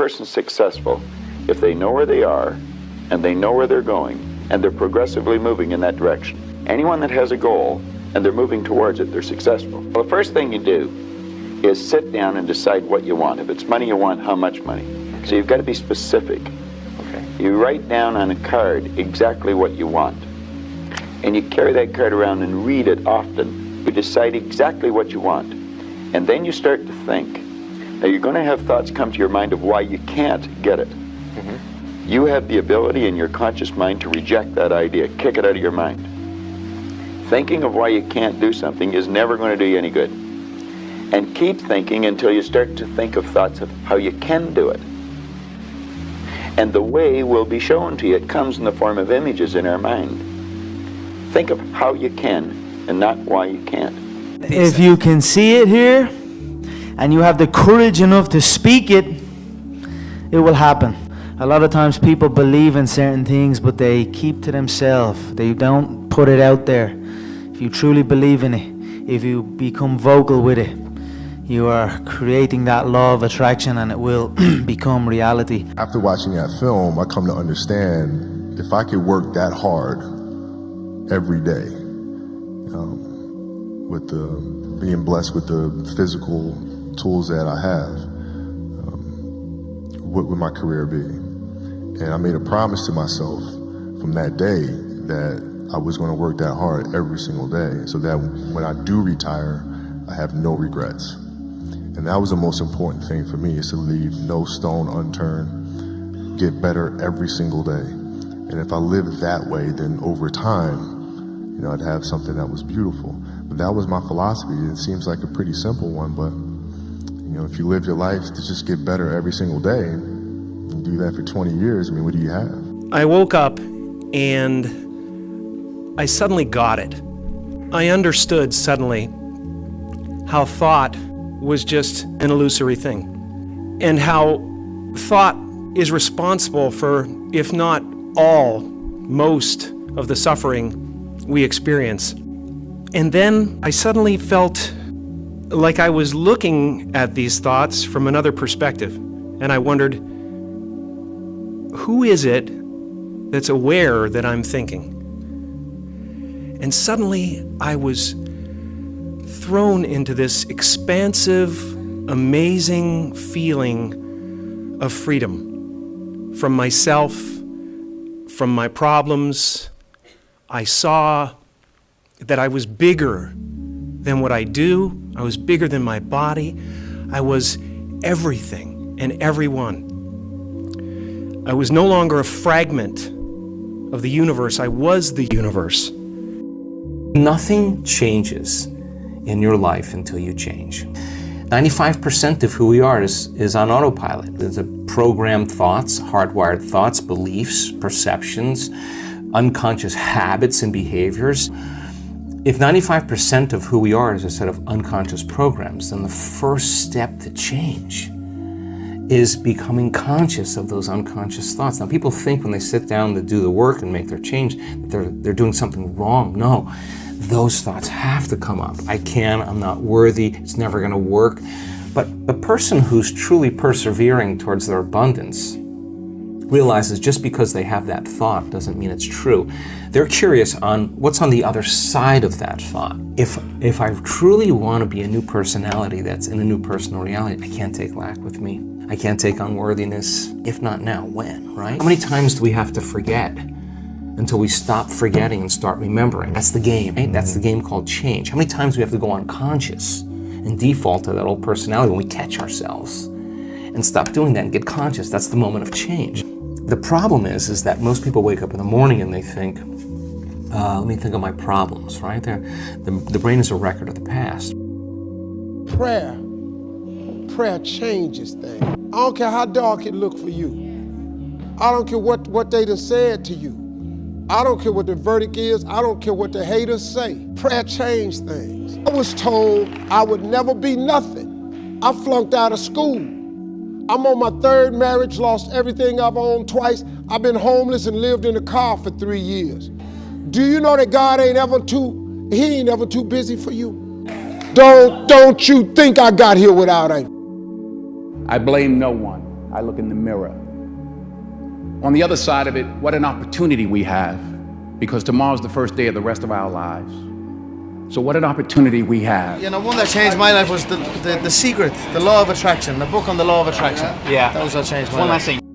person's successful if they know where they are, and they know where they're going, and they're progressively moving in that direction. Anyone that has a goal, and they're moving towards it, they're successful. Well, the first thing you do is sit down and decide what you want. If it's money you want, how much money? So you've got to be specific. Okay. You write down on a card exactly what you want. And you carry that card around and read it often. You decide exactly what you want. And then you start to think. Now you're going to have thoughts come to your mind of why you can't get it. You have the ability in your conscious mind to reject that idea, kick it out of your mind. Thinking of why you can't do something is never going to do you any good. And keep thinking until you start to think of thoughts of how you can do it. And the way will be shown to you. It comes in the form of images in our mind. Think of how you can and not why you can't. If you can see it here and you have the courage enough to speak it, it will happen. A lot of times people believe in certain things, but they keep to themselves. They don't put it out there. If you truly believe in it, if you become vocal with it, you are creating that law of attraction, and it will become reality. After watching that film, I come to understand if I could work that hard every day, with being blessed with the physical tools that I have, what would my career be? And I made a promise to myself from that day that I was going to work that hard every single day, so that when I do retire, I have no regrets. And that was the most important thing for me, is to leave no stone unturned, get better every single day. And if I lived that way, then over time, you know, I'd have something that was beautiful. But that was my philosophy. It seems like a pretty simple one, but you know, if you live your life to just get better every single day, and do that for 20 years, I mean, what do you have? I woke up and I suddenly got it. I understood suddenly how thought was just an illusory thing, and how thought is responsible for, if not all, most of the suffering we experience. And then I suddenly felt like I was looking at these thoughts from another perspective, and I wondered, who is it that's aware that I'm thinking? And suddenly I was thrown into this expansive, amazing feeling of freedom from myself, from my problems. I saw that I was bigger than what I do. I was bigger than my body. I was everything and everyone. I was no longer a fragment of the universe. I was the universe. Nothing changes in your life until you change. 95% of who we are is on autopilot. There's a programmed thoughts, hardwired thoughts, beliefs, perceptions, unconscious habits and behaviors. If 95% of who we are is a set of unconscious programs, then the first step to change is becoming conscious of those unconscious thoughts. Now, people think when they sit down to do the work and make their change that they're doing something wrong. No, those thoughts have to come up. I'm not worthy, it's never going to work. But the person who's truly persevering towards their abundance realizes just because they have that thought doesn't mean it's true. They're curious on what's on the other side of that thought. If I truly want to be a new personality that's in a new personal reality, I can't take lack with me. I can't take unworthiness. If not now, when, right? How many times do we have to forget until we stop forgetting and start remembering? That's the game, right? That's the game called change. How many times do we have to go unconscious and default to that old personality when we catch ourselves and stop doing that and get conscious? That's the moment of change. The problem is that most people wake up in the morning and they think, let me think of my problems, right? The brain is a record of the past. Prayer changes things. I don't care how dark it look for you. I don't care what they done said to you. I don't care what the verdict is. I don't care what the haters say. Prayer changed things. I was told I would never be nothing. I flunked out of school. I'm on my third marriage, lost everything I've owned twice. I've been homeless and lived in a car for 3 years. Do you know that God ain't ever too busy for you? Don't you think I got here without him? I blame no one. I look in the mirror. On the other side of it, what an opportunity we have, because tomorrow's the first day of the rest of our lives. So what an opportunity we have. You know, one that changed my life was the Secret, the Law of Attraction, the book on the Law of Attraction. Yeah. That was what changed my One life. last thing.